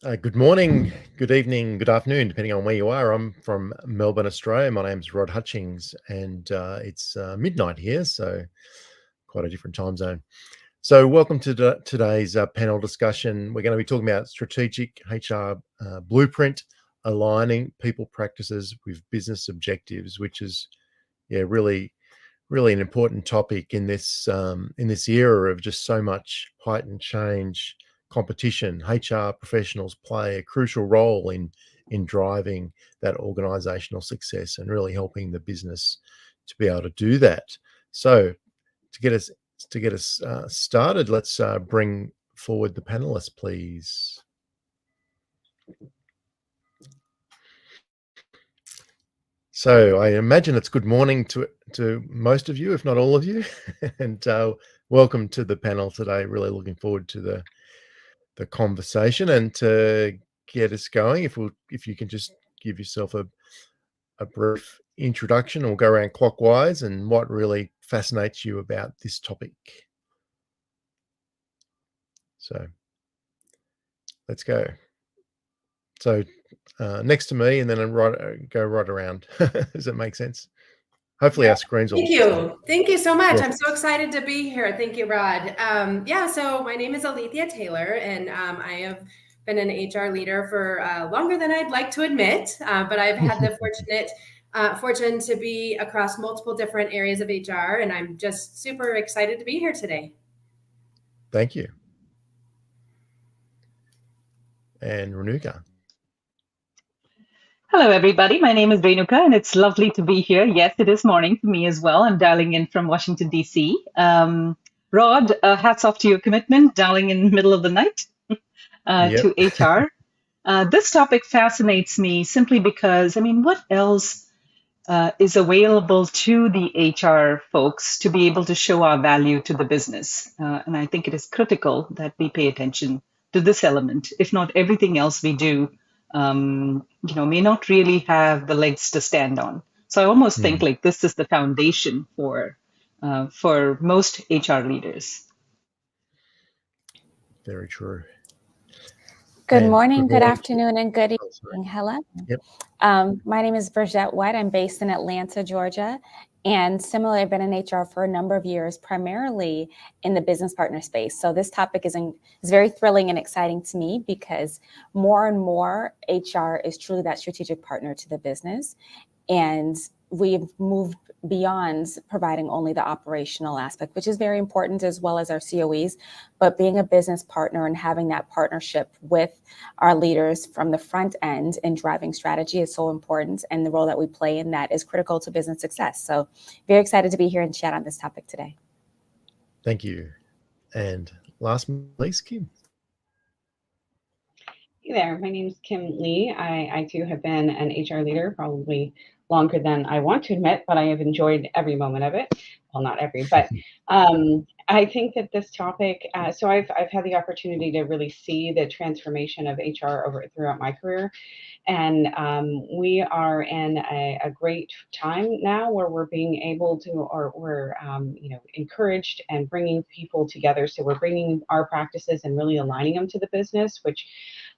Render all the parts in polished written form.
Good morning, good evening, good afternoon, depending on where you are. I'm from Melbourne, Australia. My name's Rod Hutchings, and it's midnight here, so quite a different time zone. So, welcome to today's panel discussion. We're going to be talking about strategic HR blueprint, aligning people practices with business objectives, which is really an important topic in this era of just so much heightened change, competition. HR professionals play a crucial role in driving that organizational success and really helping the business to be able to do that. So to get us started, let's bring forward the panelists, please. So I imagine it's good morning to most of you, if not all of you, and welcome to the panel today. Really looking forward to the conversation, and to get us going. If you can just give yourself a brief introduction, we'll go around clockwise, and what really fascinates you about this topic. So let's go. So next to me, and then go right around. Does that make sense? Hopefully our screens will Thank you. Thank you so much. Yeah. I'm so excited to be here. Thank you, Rod. So my name is Alethea Taylor, and I have been an HR leader for longer than I'd like to admit, but I've had the fortune to be across multiple different areas of HR, and I'm just super excited to be here today. Thank you. And Renuka. Hello, everybody. My name is Renuka, and it's lovely to be here. Yes, it is morning for me as well. I'm dialing in from Washington, D.C. Rod, hats off to your commitment, dialing in the middle of the night to HR. This topic fascinates me simply because, what else is available to the HR folks to be able to show our value to the business? And I think it is critical that we pay attention to this element. If not, everything else we do may not really have the legs to stand on. So I almost think like this is the foundation for most HR leaders. Very true. Good morning, good afternoon, and good evening. Hello. Yep. My name is Bridgette White. I'm based in Atlanta, Georgia. And similarly, I've been in HR for a number of years, primarily in the business partner space. So this topic is very thrilling and exciting to me because more and more HR is truly that strategic partner to the business. And we've moved beyond providing only the operational aspect, which is very important, as well as our COEs, but being a business partner and having that partnership with our leaders from the front end in driving strategy is so important. And the role that we play in that is critical to business success. So very excited to be here and chat on this topic today. Thank you. And last but not least, Kim. Hey there, my name is Kim Lee. I too have been an HR leader, probably longer than I want to admit, but I have enjoyed every moment of it. Well, not every, but I think that this topic, so I've had the opportunity to really see the transformation of HR throughout my career. And we are in a great time now where we're being able to, or we're encouraged and bringing people together. So we're bringing our practices and really aligning them to the business, which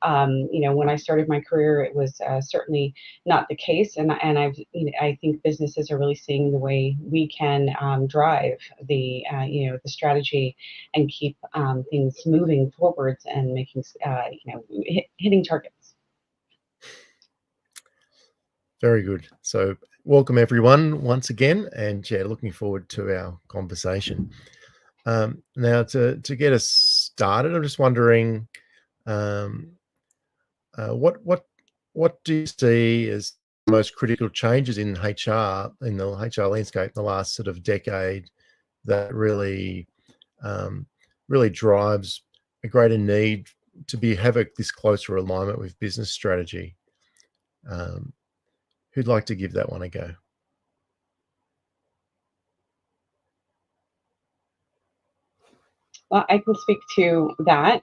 when I started my career, it was certainly not the case. And I think businesses are really seeing the way we can drive the strategy and keep things moving forwards and making hitting targets. Very good. So welcome everyone once again, and looking forward to our conversation. Now to get us started, I'm just wondering, what do you see as the most critical changes in HR, in the HR landscape in the last sort of decade, that really drives a greater need to have this closer alignment with business strategy? Who'd like to give that one a go? Well, I can speak to that.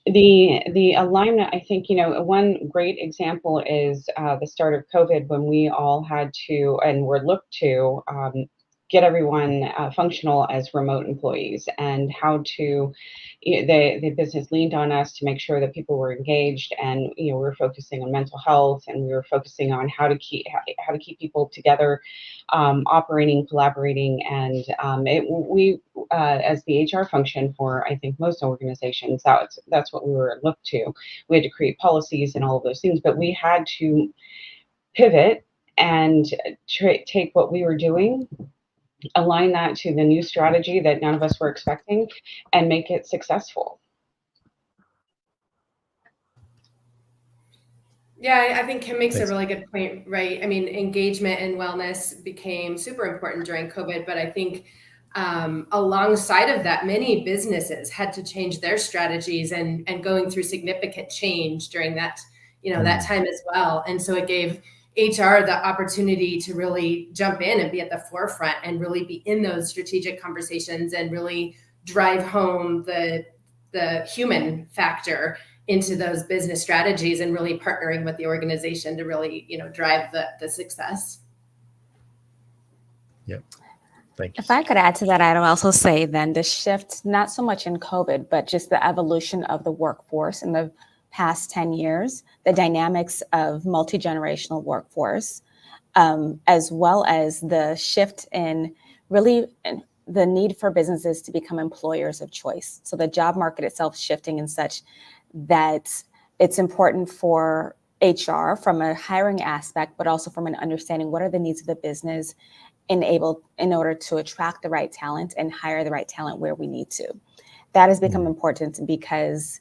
The alignment, I think, one great example is the start of COVID, when we all had to and were looked to get everyone functional as remote employees, and how to, the business leaned on us to make sure that people were engaged, and we were focusing on mental health, and we were focusing on how to keep people together, operating, collaborating, and we as the HR function for, I think, most organizations, that's what we were looked to. We had to create policies and all of those things, but we had to pivot and take what we were doing, align that to the new strategy that none of us were expecting, and make it successful. Yeah, I think Kim makes a really good point, right? I mean, engagement and wellness became super important during COVID, but I think alongside of that, many businesses had to change their strategies and going through significant change during that, that time as well. And so it gave HR the opportunity to really jump in and be at the forefront and really be in those strategic conversations and really drive home the human factor into those business strategies, and really partnering with the organization to really, drive the success. Yep. Thank you. If I could add to that, I'd also say then the shift, not so much in COVID, but just the evolution of the workforce in the past 10 years, the dynamics of multi-generational workforce, as well as the shift in really the need for businesses to become employers of choice. So the job market itself shifting in such that it's important for HR from a hiring aspect, but also from an understanding what are the needs of the business in order to attract the right talent and hire the right talent where we need to. That has become important because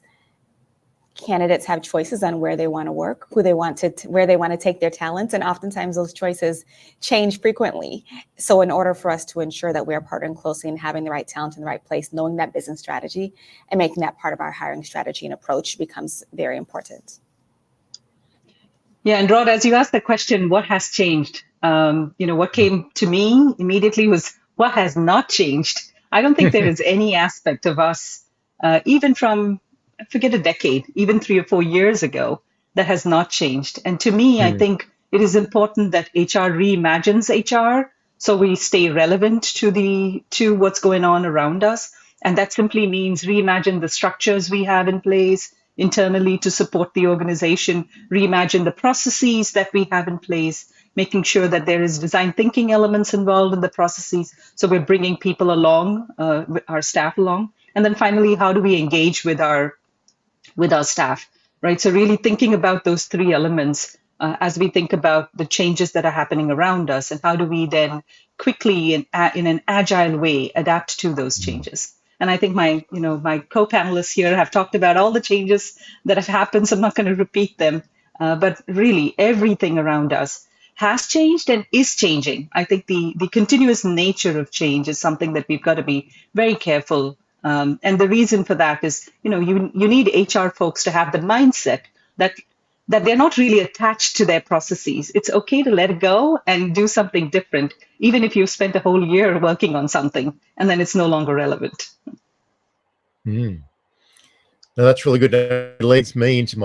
candidates have choices on where they want to work, where they want to take their talents, and oftentimes those choices change frequently. So in order for us to ensure that we are partnering closely and having the right talent in the right place, knowing that business strategy and making that part of our hiring strategy and approach becomes very important. Yeah, and Rod, as you asked the question, what has changed? What came to me immediately was what has not changed. I don't think there is any aspect of us, even from, forget a decade, even 3 or 4 years ago, that has not changed. And to me, I think it is important that HR reimagines HR so we stay relevant to what's going on around us. And that simply means reimagine the structures we have in place internally to support the organization, reimagine the processes that we have in place, making sure that there is design thinking elements involved in the processes. So we're bringing people along, our staff along. And then finally, how do we engage with our staff, right? So really thinking about those 3 elements as we think about the changes that are happening around us, and how do we then quickly in an agile way adapt to those changes. And I think my co-panelists here have talked about all the changes that have happened, so I'm not going to repeat them. But really, everything around us has changed and is changing. I think the continuous nature of change is something that we've got to be very careful. And the reason for that is, you need HR folks to have the mindset that they're not really attached to their processes. It's okay to let it go and do something different, even if you've spent a whole year working on something and then it's no longer relevant. No, that's really good. It leads me into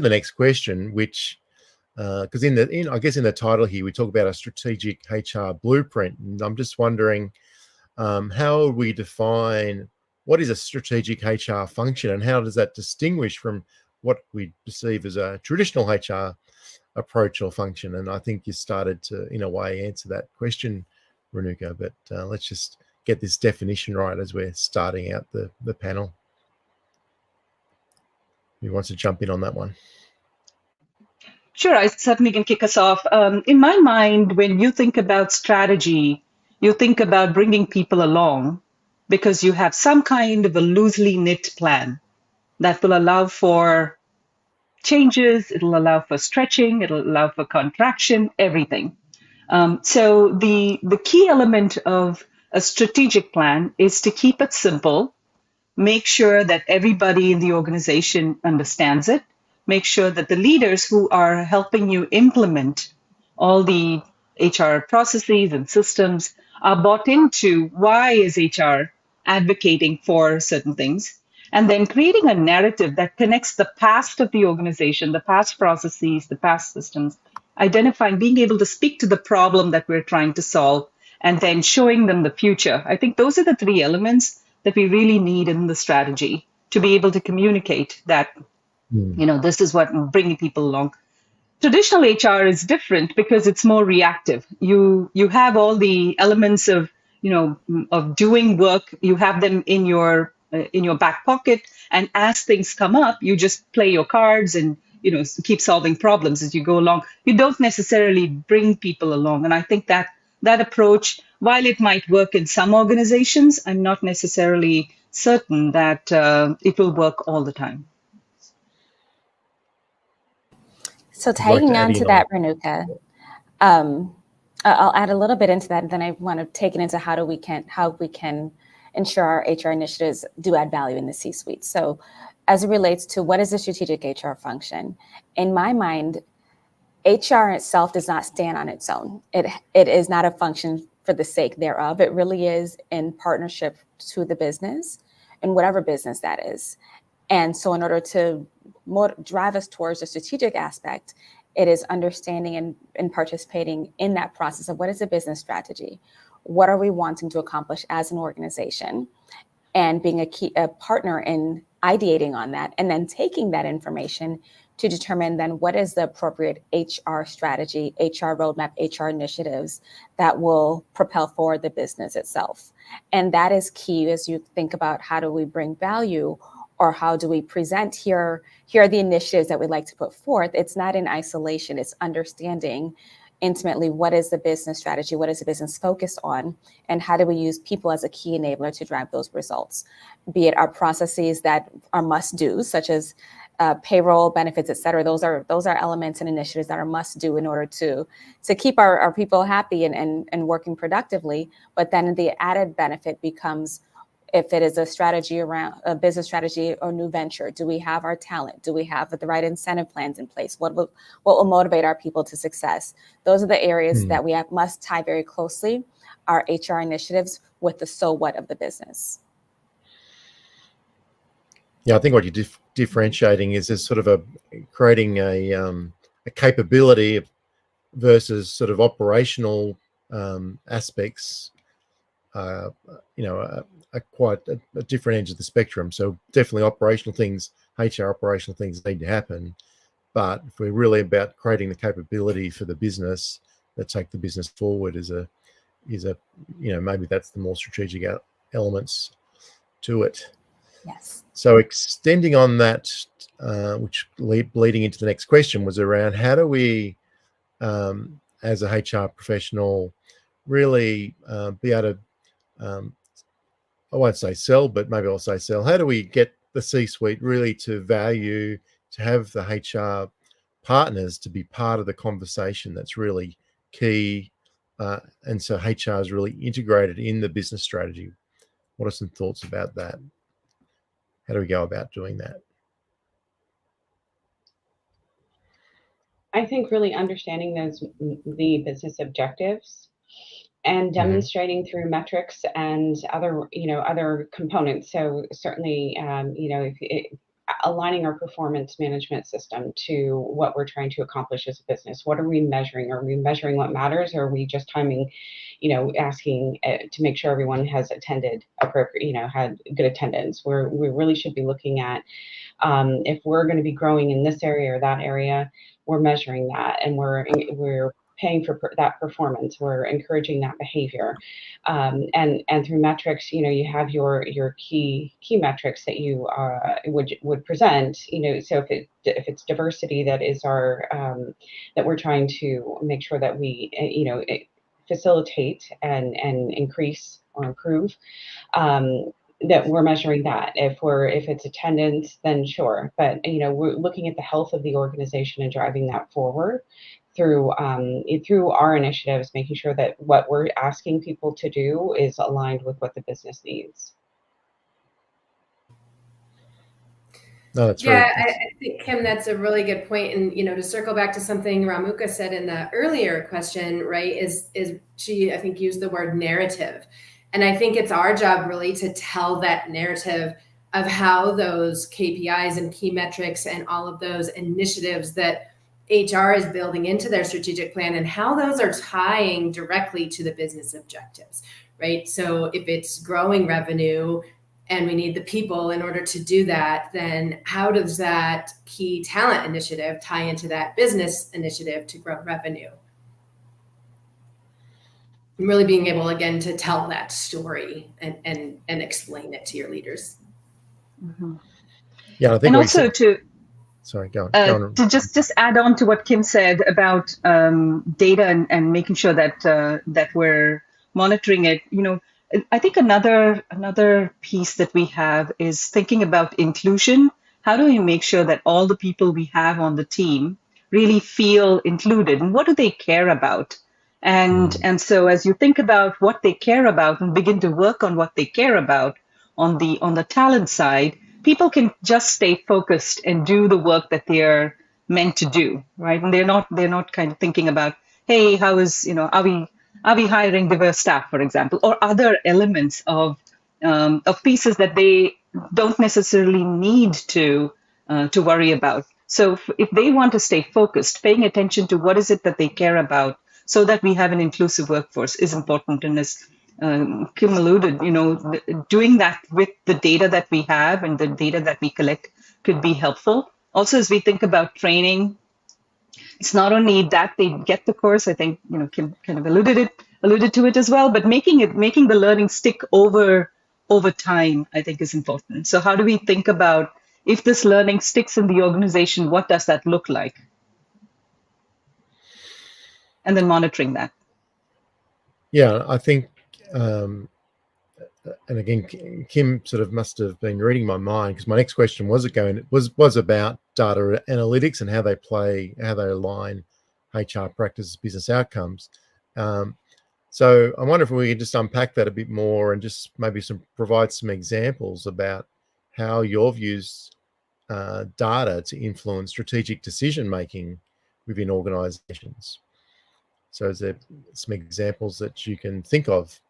the next question, which because in the title here we talk about a strategic HR blueprint, and I'm just wondering how we define what is a strategic HR function, and how does that distinguish from what we perceive as a traditional HR approach or function? And I think you started to, in a way, answer that question, Renuka, but let's just get this definition right as we're starting out the panel. Who wants to jump in on that one? Sure, I certainly can kick us off. In my mind, when you think about strategy, you think about bringing people along because you have some kind of a loosely knit plan that will allow for changes, it'll allow for stretching, it'll allow for contraction, everything. So the key element of a strategic plan is to keep it simple, make sure that everybody in the organization understands it, make sure that the leaders who are helping you implement all the HR processes and systems are bought into why is HR advocating for certain things, and then creating a narrative that connects the past of the organization, the past processes, the past systems, identifying, being able to speak to the problem that we're trying to solve, and then showing them the future. I think those are the three elements that we really need in the strategy to be able to communicate that, this is what bringing people along. Traditional HR is different because it's more reactive. You have all the elements of of doing work. You have them in your back pocket, and as things come up, you just play your cards and keep solving problems as you go along. You don't necessarily bring people along, and I think that approach, while it might work in some organizations, I'm not necessarily certain that it will work all the time. So I'd like to tagging add on to in that, Renuka, I'll add a little bit into that, and then I want to take it into how we can ensure our HR initiatives do add value in the C-suite. So as it relates to what is the strategic HR function, in my mind, HR itself does not stand on its own. It is not a function for the sake thereof. It really is in partnership to the business, and whatever business that is. And so in order to drive us towards the strategic aspect, it is understanding and participating in that process of what is the business strategy? What are we wanting to accomplish as an organization? And being a partner in ideating on that, and then taking that information to determine then what is the appropriate HR strategy, HR roadmap, HR initiatives that will propel forward the business itself. And that is key as you think about how do we bring value, or how do we present here are the initiatives that we'd like to put forth. It's not in isolation, it's understanding intimately what is the business strategy, what is the business focused on, and how do we use people as a key enabler to drive those results, be it our processes that are must-dos, such as payroll, benefits, et cetera. Those are elements and initiatives that are must-do in order to keep our people happy and working productively. But then the added benefit becomes, if it is a strategy around a business strategy or new venture, do we have our talent? Do we have the right incentive plans in place? What will motivate our people to success? Those are the areas that we must tie very closely our HR initiatives with the so what of the business. Yeah, I think what you're differentiating is sort of creating a capability versus sort of operational aspects. Are quite a different edge of the spectrum. So definitely operational things, HR operational things need to happen. But if we're really about creating the capability for the business that take the business forward is maybe that's the more strategic elements to it. Yes. So extending on that, which leading into the next question was around how do we, as a HR professional, really be able to, I won't say sell, but maybe I'll say sell. How do we get the C-suite really to value, to have the HR partners to be part of the conversation? That's really key. And so HR is really integrated in the business strategy. What are some thoughts about that? How do we go about doing that? I think really understanding the business objectives and demonstrating through metrics and other components. So certainly, aligning our performance management system to what we're trying to accomplish as a business. What are we measuring? Are we measuring what matters, or are we just timing, asking to make sure everyone has attended appropriate, had good attendance? We really should be looking at if we're going to be growing in this area or that area, we're measuring that, and we're paying for that performance. We're encouraging that behavior, and through metrics, you have your key metrics that you would present. So if it's diversity, that is our that we're trying to make sure that we facilitate and increase or improve. That we're measuring that. If it's attendance, then sure. But we're looking at the health of the organization and driving that forward through our initiatives, making sure that what we're asking people to do is aligned with what the business needs. No, that's I think, Kim, that's a really good point. And to circle back to something Ramuka said in the earlier question, right? Is she, I think, used the word narrative. And I think it's our job really to tell that narrative of how those KPIs and key metrics and all of those initiatives that HR is building into their strategic plan and how those are tying directly to the business objectives, right? So if it's growing revenue and we need the people in order to do that, then how does that key talent initiative tie into that business initiative to grow revenue? And really being able, again, to tell that story and explain it to your leaders. Mm-hmm. Yeah, I think And we also said, sorry, go on. to just add on to what Kim said about data and making sure that that we're monitoring it. I think another piece that we have is thinking about inclusion. How do we make sure that all the people we have on the team really feel included, and what do they care about? And so as you think about what they care about and begin to work on what they care about on the talent side, people can just stay focused and do the work that they're meant to do, right? And they're not kind of thinking about, hey, how is, are we hiring diverse staff, for example, or other elements of pieces that they don't necessarily need to worry about. So if they want to stay focused, paying attention to what is it that they care about, so that we have an inclusive workforce is important. And as Kim alluded, doing that with the data that we have and the data that we collect could be helpful. Also, as we think about training, it's not only that they get the course. I think Kim kind of alluded to it as well. But making the learning stick over time, I think, is important. So how do we think about if this learning sticks in the organization? What does that look like? And then monitoring that. Yeah, I think, and again, Kim sort of must have been reading my mind, because my next question was about data analytics and how they align HR practices, business outcomes. So I wonder if we could just unpack that a bit more and just maybe provide some examples about how you've used data to influence strategic decision making within organizations. So is there some examples that you can think of?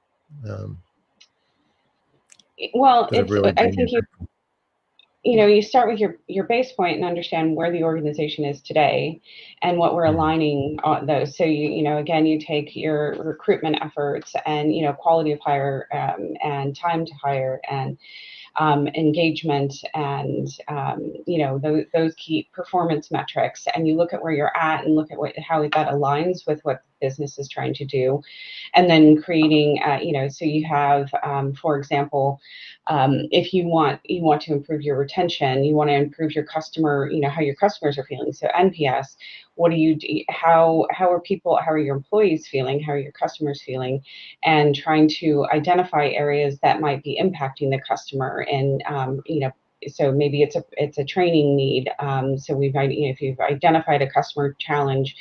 Well, I think you start with your base point and understand where the organization is today and what we're aligning on those. So again, you take your recruitment efforts and quality of hire and time to hire and engagement and those key performance metrics, and you look at where you're at and look at how that aligns with what the business is trying to do, and then creating so you have for example, if you want to improve your retention, you want to improve your customer, how your customers are feeling, so NPS. What do you do? How are your employees feeling? How are your customers feeling? And trying to identify areas that might be impacting the customer. And so maybe it's a training need. So if you've identified a customer challenge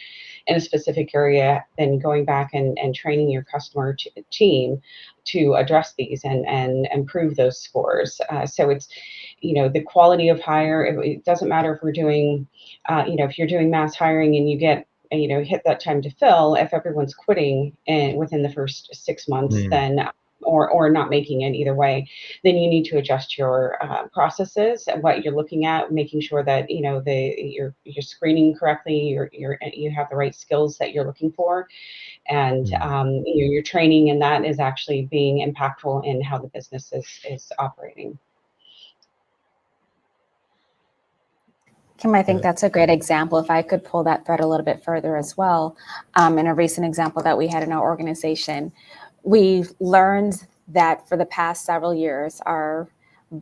in a specific area, then going back and training your customer team to address these and improve those scores. So it's the quality of hire. It doesn't matter if we're doing if you're doing mass hiring and you get hit that time to fill, if everyone's quitting within the first 6 months, then or not making it, either way, then you need to adjust your processes and what you're looking at, making sure that you're screening correctly, you have the right skills that you're looking for, and your training, and that is actually being impactful in how the business is operating. Kim, I think that's a great example. If I could pull that thread a little bit further as well, in a recent example that we had in our organization, we've learned that for the past several years, our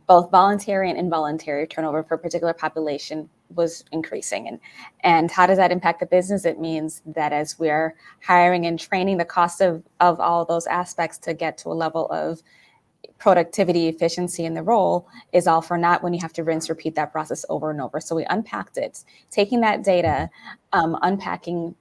both voluntary and involuntary turnover for a particular population was increasing. And how does that impact the business? It means that as we're hiring and training, the cost of all those aspects to get to a level of productivity, efficiency in the role is all for naught when you have to rinse, repeat that process over and over. So we unpacked it, taking that data, unpacking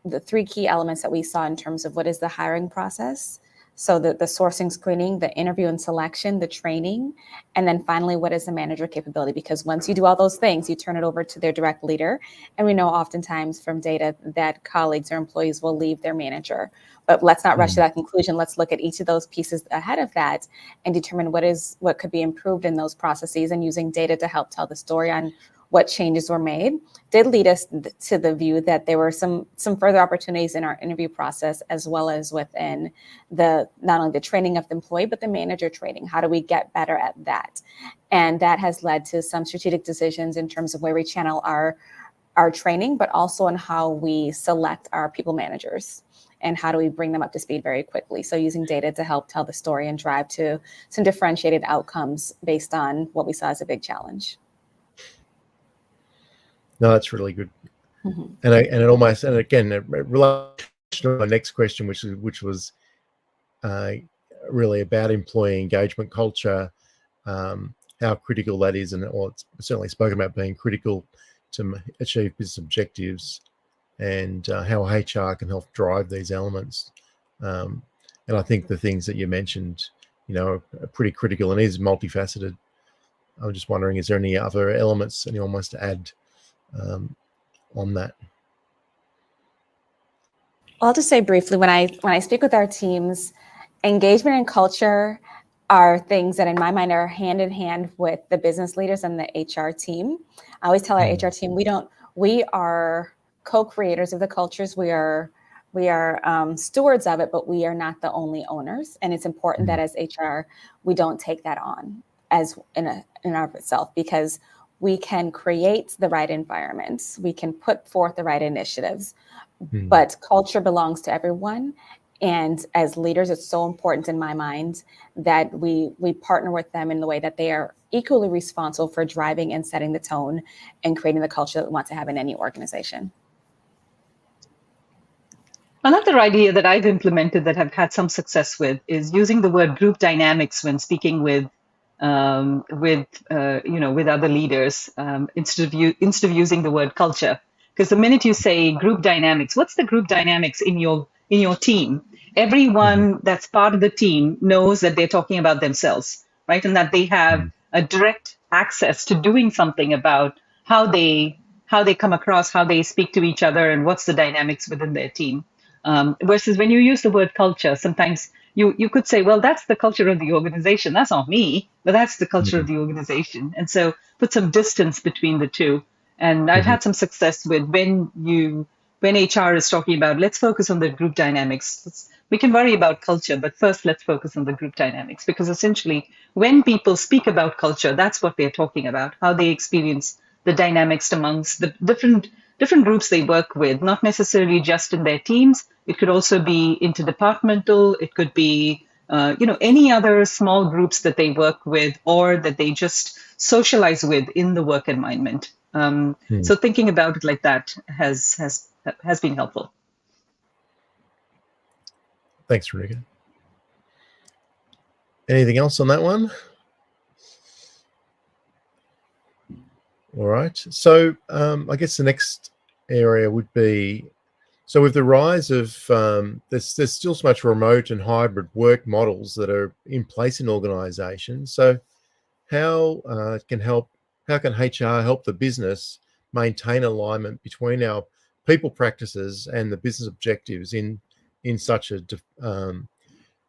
the three key elements that we saw in terms of what is the hiring process. So the sourcing, screening, the interview and selection, the training, and then finally, what is the manager capability? Because once you do all those things, you turn it over to their direct leader. And we know oftentimes from data that colleagues or employees will leave their manager. But let's not rush to that conclusion. Let's look at each of those pieces ahead of that and determine what could be improved in those processes, and using data to help tell the story on what changes were made, did lead us to the view that there were some further opportunities in our interview process, as well as within the not only the training of the employee, but the manager training. How do we get better at that? And that has led to some strategic decisions in terms of where we channel our training, but also on how we select our people managers and how do we bring them up to speed very quickly. So using data to help tell the story and drive to some differentiated outcomes based on what we saw as a big challenge. No, that's really good. Mm-hmm. And again, it relates to my next question, which was really about employee engagement culture, how critical that is, or it's certainly spoken about being critical to achieve business objectives, and how HR can help drive these elements. And I think the things that you mentioned, are pretty critical and is multifaceted. I'm just wondering, is there any other elements anyone wants to add on that? I'll just say briefly, when I speak with our teams, engagement and culture are things that in my mind are hand in hand with the business leaders and the HR team. I always tell our HR team, we are co-creators of the cultures. We are stewards of it, but we are not the only owners. And it's important that as HR, we don't take that on as in and of itself, because we can create the right environments. We can put forth the right initiatives, but culture belongs to everyone. And as leaders, it's so important in my mind that we partner with them in the way that they are equally responsible for driving and setting the tone and creating the culture that we want to have in any organization. Another idea that I've implemented that I've had some success with is using the word group dynamics when speaking with other leaders instead of using the word culture. Because the minute you say group dynamics, what's the group dynamics in your team? Everyone that's part of the team knows that they're talking about themselves, right? And that they have a direct access to doing something about how they come across, how they speak to each other, and what's the dynamics within their team. Versus when you use the word culture, sometimes you could say, well, that's the culture of the organization. That's not me, but that's the culture of the organization. And so put some distance between the two. And I've had some success with when HR is talking about, let's focus on the group dynamics. We can worry about culture, but first let's focus on the group dynamics, because essentially when people speak about culture, that's what they're talking about, how they experience the dynamics amongst the different groups they work with, not necessarily just in their teams. It could also be interdepartmental. It could be, any other small groups that they work with or that they just socialize with in the work environment. So thinking about it like that has been helpful. Thanks, Riga. Anything else on that one? All right. So I guess the next area would be, so with the rise of, there's still so much remote and hybrid work models that are in place in organizations. So how can HR help the business maintain alignment between our people practices and the business objectives in such a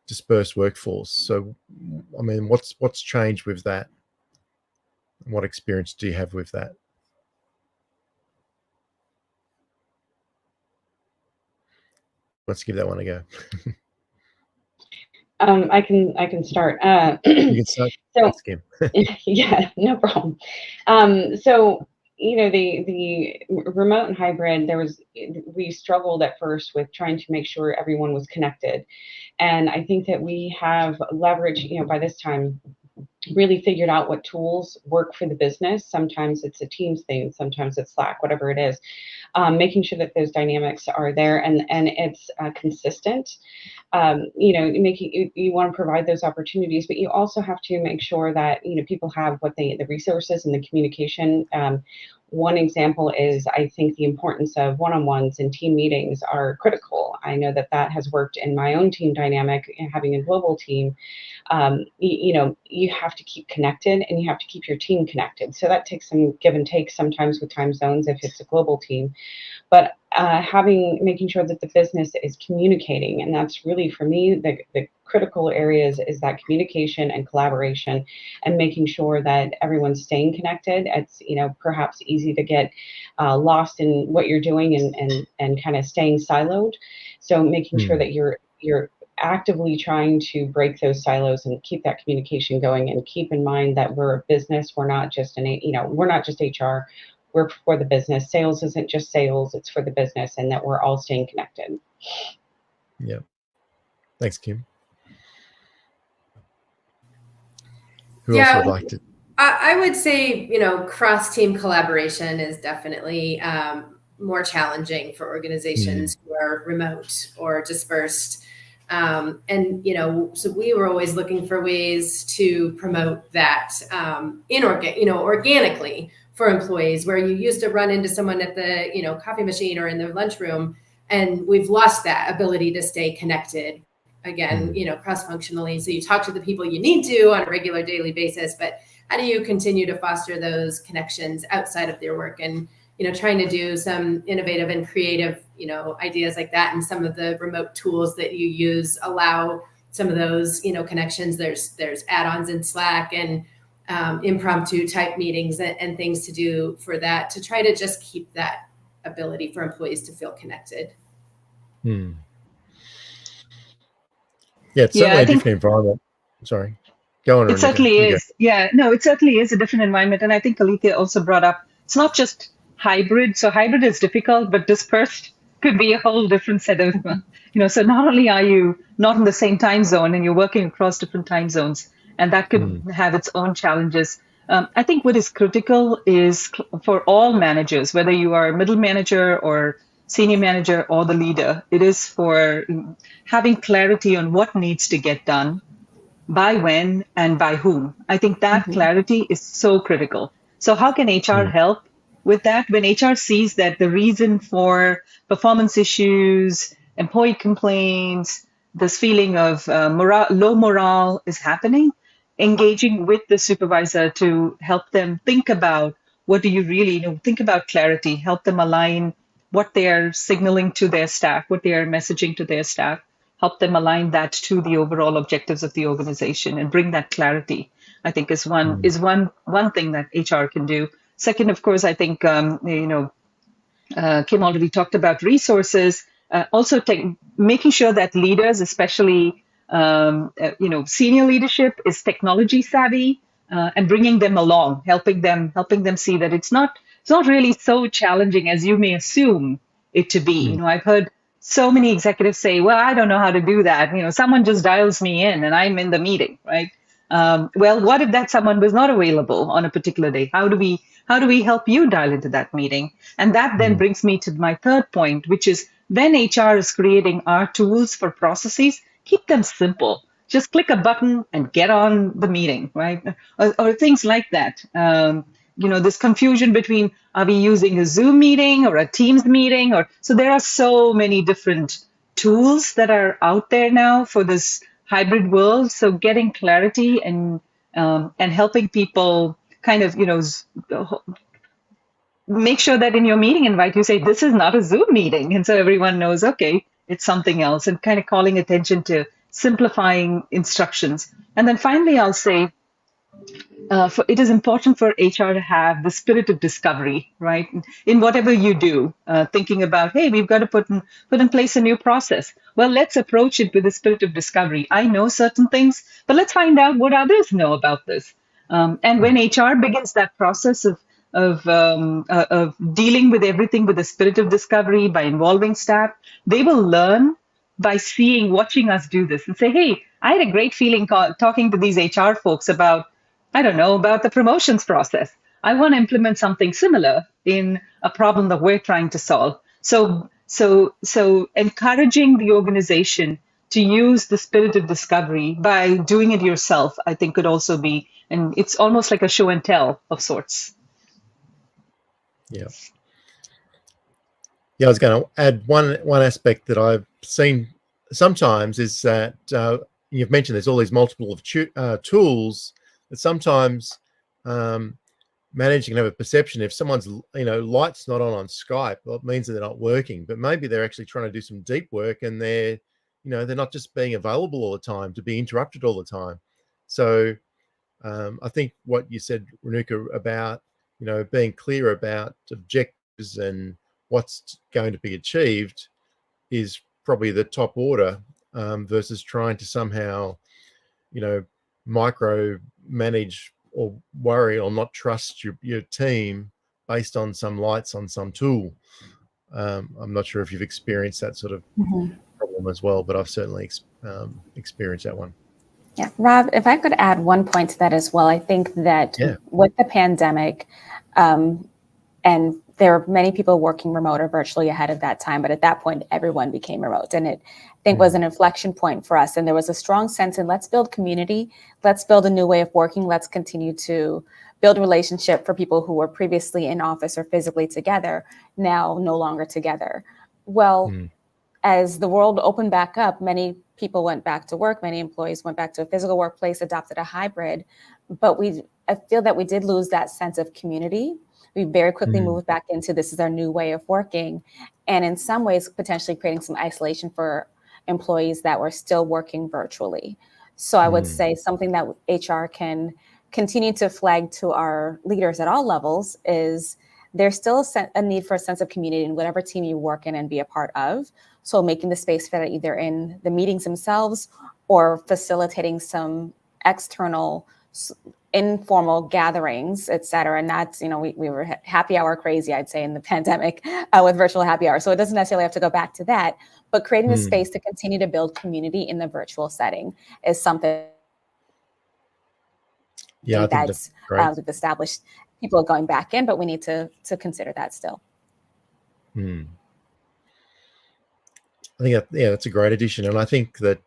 dispersed workforce? So, I mean, what's changed with that? What experience do you have with that? Let's give that one a go. I can start. You can start. So, Kim. yeah, no problem. So, the remote and hybrid, we struggled at first with trying to make sure everyone was connected. And I think that we have leveraged, by this time, really figured out what tools work for the business. Sometimes it's a Teams thing, sometimes it's Slack, whatever it is. Making sure that those dynamics are there and it's consistent. You want to provide those opportunities, but you also have to make sure that people have the resources and the communication. One example is, I think the importance of one-on-ones and team meetings are critical. I know that has worked in my own team dynamic, having a global team. You have to keep connected and you have to keep your team connected. So that takes some give and take sometimes with time zones if it's a global team. But making sure that the business is communicating. And that's really, for me, the critical areas is that communication and collaboration, and making sure that everyone's staying connected. It's, perhaps easy to get lost in what you're doing and kind of staying siloed. So making sure that you're actively trying to break those silos and keep that communication going, and keep in mind that we're a business. We're not just we're not just HR. We're for the business. Sales isn't just sales, it's for the business, and that we're all staying connected. Yeah. Thanks, Kim. Who else would like to? I would say, cross-team collaboration is definitely more challenging for organizations who are remote or dispersed. So we were always looking for ways to promote that organically for employees, where you used to run into someone at the, coffee machine or in the lunchroom, and we've lost that ability to stay connected again, cross-functionally. So you talk to the people you need to on a regular daily basis, but how do you continue to foster those connections outside of their work? And, trying to do some innovative and creative, ideas like that. And some of the remote tools that you use allow some of those, connections. There's add-ons in Slack and impromptu type meetings and things to do for that, to try to just keep that ability for employees to feel connected. Yeah, it's certainly a different environment. Sorry. Go on. It certainly is. Yeah, no, it certainly is a different environment. And I think Alethea also brought up, it's not just hybrid. So hybrid is difficult, but dispersed could be a whole different set of, so not only are you not in the same time zone and you're working across different time zones, and that could have its own challenges. I think what is critical is for all managers, whether you are a middle manager or senior manager or the leader, it is for having clarity on what needs to get done, by when, and by whom. I think that clarity is so critical. So how can HR help with that? When HR sees that the reason for performance issues, employee complaints, this feeling of low morale is happening, engaging with the supervisor to help them think about, what do you really think about clarity, help them align what they're signaling to their staff, what they are messaging to their staff, help them align that to the overall objectives of the organization and bring that clarity, I think is one thing that HR can do. Second, of course, I think, Kim already talked about resources, also making sure that leaders, especially, senior leadership, is technology savvy, and bringing them along, helping them see that it's not really so challenging as you may assume it to be. I've heard so many executives say, well, I don't know how to do that. Someone just dials me in and I'm in the meeting, right? Well, what if that someone was not available on a particular day? How do we help you dial into that meeting? And that then brings me to my third point, which is when HR is creating our tools for processes, keep them simple. Just click a button and get on the meeting, right? Or things like that. This confusion between, are we using a Zoom meeting or a Teams meeting? So there are so many different tools that are out there now for this hybrid world. So getting clarity and helping people kind of, make sure that in your meeting invite, you say, this is not a Zoom meeting. And so everyone knows, okay, it's something else, and kind of calling attention to simplifying instructions. And then finally, I'll say, it is important for HR to have the spirit of discovery, right? In whatever you do, thinking about, hey, we've got to put in place a new process. Well, let's approach it with the spirit of discovery. I know certain things, but let's find out what others know about this. And when HR begins that process of dealing with everything with the spirit of discovery by involving staff, they will learn by watching us do this and say, hey, I had a great feeling talking to these HR folks about the promotions process. I want to implement something similar in a problem that we're trying to solve. So encouraging the organization to use the spirit of discovery by doing it yourself, I think could also be, and it's almost like a show and tell of sorts. Yeah. Yeah, I was going to add one aspect that I've seen sometimes is that you've mentioned there's all these multiple tools that sometimes managing to have a perception. If someone's, light's not on Skype, well, it means that they're not working, but maybe they're actually trying to do some deep work, and they're not just being available all the time to be interrupted all the time. So I think what you said, Renuka, about, being clear about objectives and what's going to be achieved is probably the top order, versus trying to somehow, micro manage or worry or not trust your team based on some lights on some tool. I'm not sure if you've experienced that sort of problem as well, but I've certainly experienced that one. Yeah, Rob, if I could add one point to that as well, I think that with the pandemic, and there were many people working remote or virtually ahead of that time, but at that point, everyone became remote, and it, I think, was an inflection point for us. And there was a strong sense in, let's build community, let's build a new way of working, let's continue to build relationship for people who were previously in office or physically together, now no longer together. Well, as the world opened back up, many people went back to work, many employees went back to a physical workplace, adopted a hybrid, but I feel that we did lose that sense of community. We very quickly moved back into, this is our new way of working, and in some ways potentially creating some isolation for employees that were still working virtually. So I would say something that HR can continue to flag to our leaders at all levels is there's still a need for a sense of community in whatever team you work in and be a part of. So making the space for that, either in the meetings themselves or facilitating some external informal gatherings, et cetera. And that's, we were happy hour crazy, I'd say, in the pandemic with virtual happy hour. So it doesn't necessarily have to go back to that, but creating the space to continue to build community in the virtual setting is something that's we've established. People are going back in, but we need to consider that still. I think that's a great addition, and I think that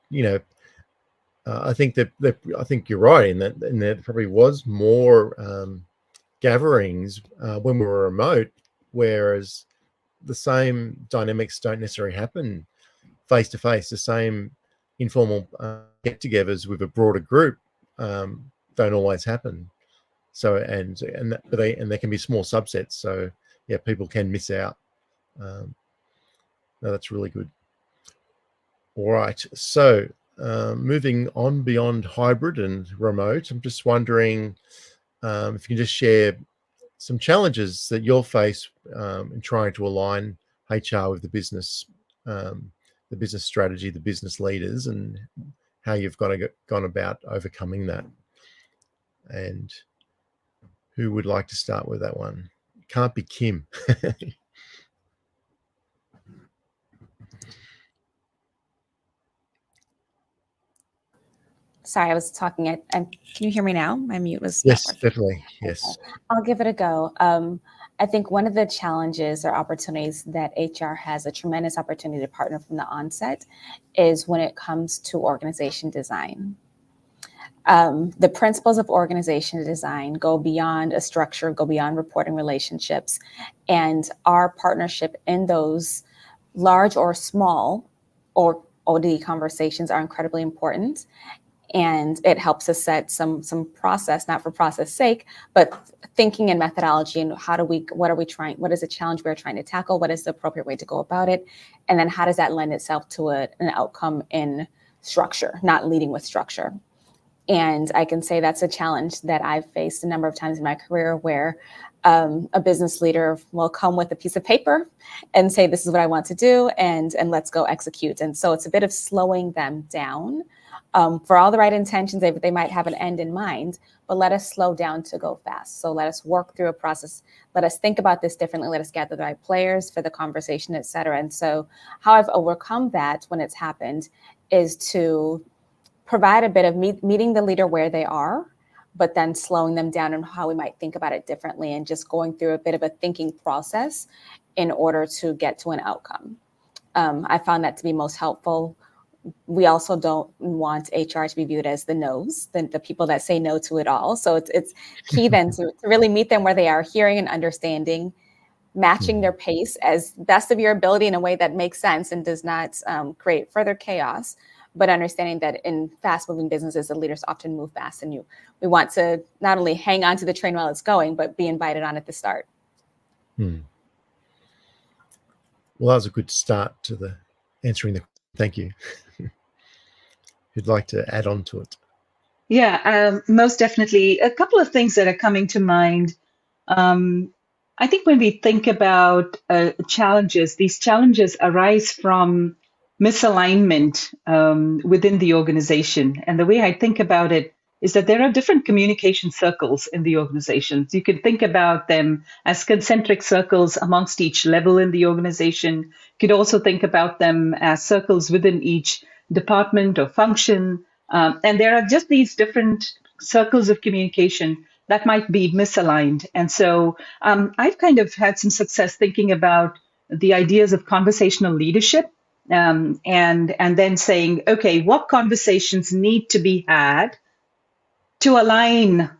I think you're right in that there probably was more gatherings when we were remote, whereas the same dynamics don't necessarily happen face to face. The same informal get-togethers with a broader group don't always happen. So and there can be small subsets. So yeah, people can miss out. No, that's really good. All right, so moving on beyond hybrid and remote, I'm just wondering if you can just share some challenges that you'll face in trying to align HR with the business strategy, the business leaders, and how you've gone about overcoming that. And who would like to start with that one? Can't be Kim. Sorry, I was talking. Can you hear me now? My mute was. Yes, definitely. Yes. Okay. I'll give it a go. I think one of the challenges or opportunities that HR has a tremendous opportunity to partner from the onset is when it comes to organization design. The principles of organization design go beyond a structure, go beyond reporting relationships, and our partnership in those large or small or OD conversations are incredibly important. And it helps us set some process, not for process sake, but thinking and methodology, and what is the challenge we're trying to tackle? What is the appropriate way to go about it? And then how does that lend itself to an outcome in structure, not leading with structure? And I can say that's a challenge that I've faced a number of times in my career, where a business leader will come with a piece of paper and say, this is what I want to do, and let's go execute. And so it's a bit of slowing them down. For all the right intentions, they might have an end in mind, but let us slow down to go fast. So let us work through a process. Let us think about this differently. Let us gather the right players for the conversation, et cetera. And so how I've overcome that when it's happened is to provide a bit of meeting the leader where they are, but then slowing them down and how we might think about it differently, and just going through a bit of a thinking process in order to get to an outcome. I found that to be most helpful. We also don't want HR to be viewed as the no's, the people that say no to it all. So it's key then to really meet them where they are, hearing and understanding, matching their pace as best of your ability in a way that makes sense and does not create further chaos, but understanding that in fast-moving businesses, the leaders often move fast, and we want to not only hang on to the train while it's going, but be invited on at the start. Well, that was a good start to the answering the. Thank you. You'd like to add on to it? Yeah, most definitely. A couple of things that are coming to mind. I think when we think about challenges, these challenges arise from misalignment within the organization. And the way I think about it is that there are different communication circles in the organizations. You can think about them as concentric circles amongst each level in the organization. You could also think about them as circles within each department or function. And there are just these different circles of communication that might be misaligned. And so I've kind of had some success thinking about the ideas of conversational leadership and then saying, okay, what conversations need to be had to align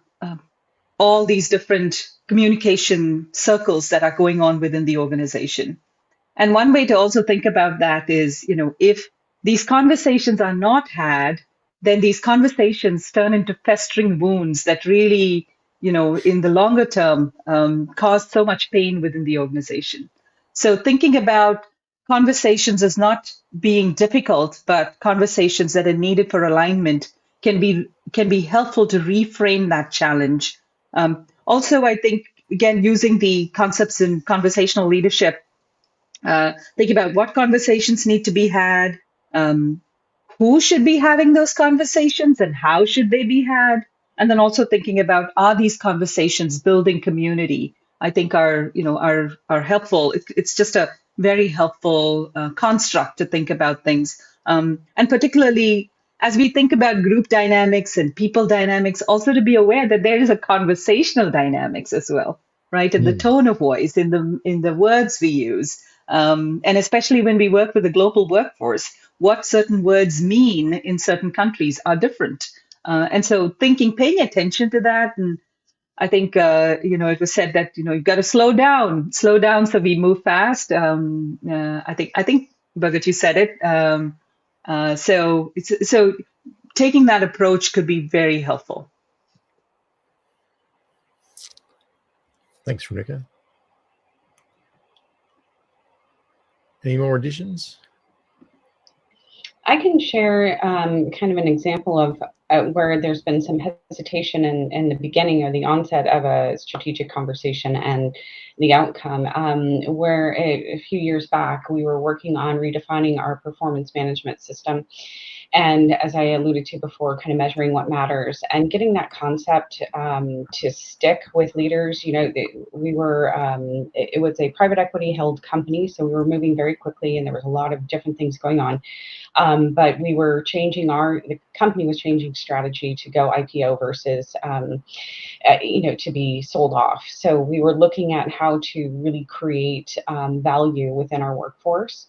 all these different communication circles that are going on within the organization. And one way to also think about that is, if these conversations are not had, then these conversations turn into festering wounds that really, in the longer term, cause so much pain within the organization. So thinking about conversations as not being difficult, but conversations that are needed for alignment can be helpful to reframe that challenge. Also, I think, again, using the concepts in conversational leadership, think about what conversations need to be had, who should be having those conversations and how should they be had, and then also thinking about, are these conversations building community? I think are helpful. It's just a very helpful construct to think about things, and particularly as we think about group dynamics and people dynamics, also to be aware that there is a conversational dynamics as well, right? In the tone of voice, in the words we use, and especially when we work with a global workforce, what certain words mean in certain countries are different. And so paying attention to that. And I think, it was said that, you've got to slow down so we move fast. I think, Bhagat, you said it. So taking that approach could be very helpful. Thanks, Rebecca. Any more additions? I can share kind of an example of where there's been some hesitation in the beginning or the onset of a strategic conversation and the outcome, where a few years back we were working on redefining our performance management system. And as I alluded to before, kind of measuring what matters and getting that concept to stick with leaders. We were, it was a private equity held company, so we were moving very quickly and there was a lot of different things going on. But we were the company was changing strategy to go IPO versus, to be sold off. So we were looking at how to really create value within our workforce.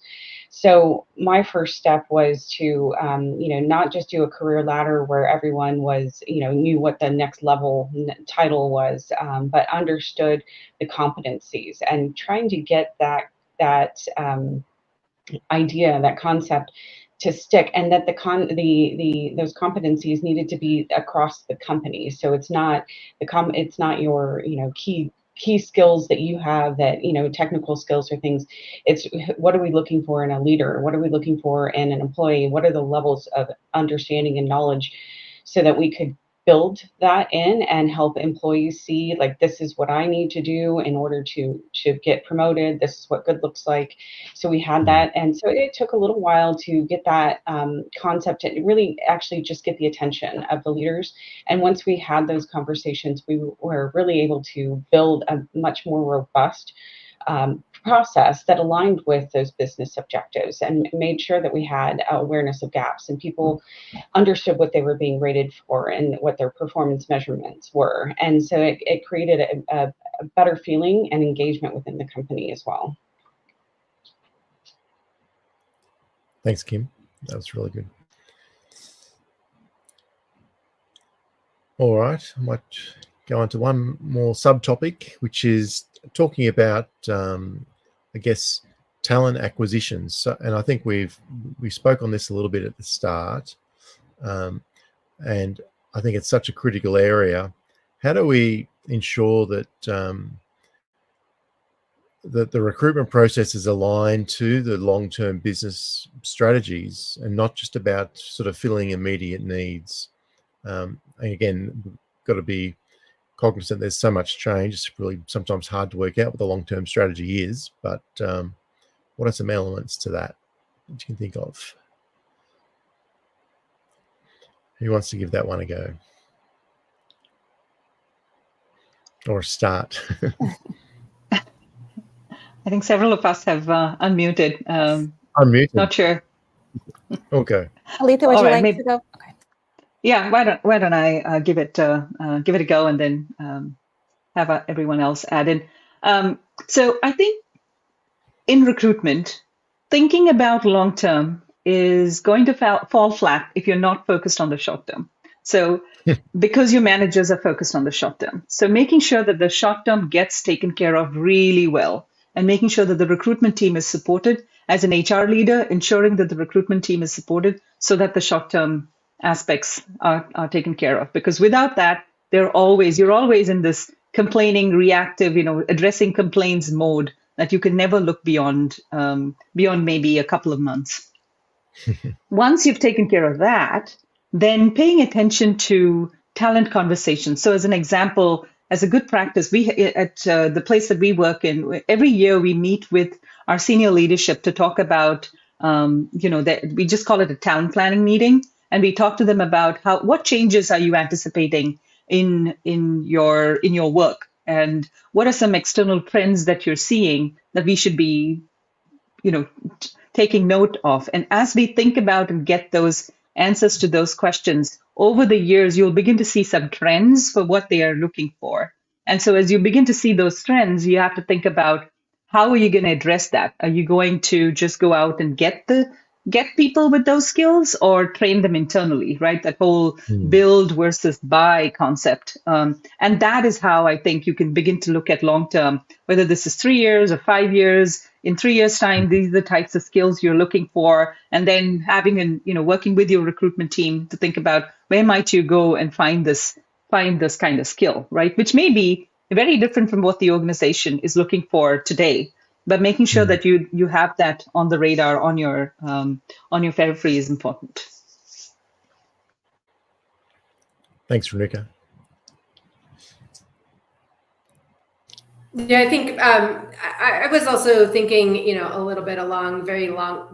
So my first step was to, not just do a career ladder where everyone was, knew what the next level title was, but understood the competencies and trying to get that idea, that concept to stick, and that those competencies needed to be across the company. So it's not your key skills that you have, that technical skills or things. It's what are we looking for in a leader? What are we looking for in an employee? What are the levels of understanding and knowledge, so that we could build that in and help employees see, like, this is what I need to do in order to get promoted. This is what good looks like. So we had that. And so it took a little while to get that concept to really actually just get the attention of the leaders. And once we had those conversations, we were really able to build a much more robust process that aligned with those business objectives and made sure that we had awareness of gaps and people understood what they were being rated for and what their performance measurements were. And so it created a better feeling and engagement within the company as well. Thanks, Kim. That was really good. All right, I might go on to one more subtopic, which is talking about, talent acquisition. So, and I think we spoke on this a little bit at the start, and I think it's such a critical area. How do we ensure that that the recruitment process is aligned to the long-term business strategies and not just about sort of filling immediate needs? And again, we've got to be cognizant there's so much change. It's really sometimes hard to work out what the long-term strategy is, but what are some elements to that you can think of? Who wants to give that one a go? Or a start? I think several of us have unmuted. Unmuted. Not sure. Okay. Alethea, would All you right, like maybe- to go? Okay. Yeah, why don't I give it a go and then have everyone else add in. So I think in recruitment, thinking about long term is going to fall flat if you're not focused on the short term. So because your managers are focused on the short term. So making sure that the short term gets taken care of really well and making sure that the recruitment team is supported as an HR leader, ensuring that the recruitment team is supported so that the short term aspects are taken care of. Because without that, you're always in this complaining, reactive, addressing complaints mode that you can never look beyond maybe a couple of months. Once you've taken care of that, then paying attention to talent conversations. So as an example, as a good practice, we at the place that we work in, every year we meet with our senior leadership to talk about, that we just call it a talent planning meeting. And we talk to them about what changes are you anticipating in your work, and what are some external trends that you're seeing that we should be, taking note of. And as we think about and get those answers to those questions over the years, you'll begin to see some trends for what they are looking for. And so as you begin to see those trends, you have to think about how are you going to address that? Are you going to just go out and get people with those skills or train them internally, right? That whole build versus buy concept. And that is how I think you can begin to look at long term, whether this is 3 years or 5 years. In 3 years' time, these are the types of skills you're looking for. And then working with your recruitment team to think about where might you go and find this kind of skill, right? Which may be very different from what the organization is looking for today. But making sure that you have that on the radar on your periphery is important. Thanks, Renika. Yeah, I think I was also thinking, a little bit along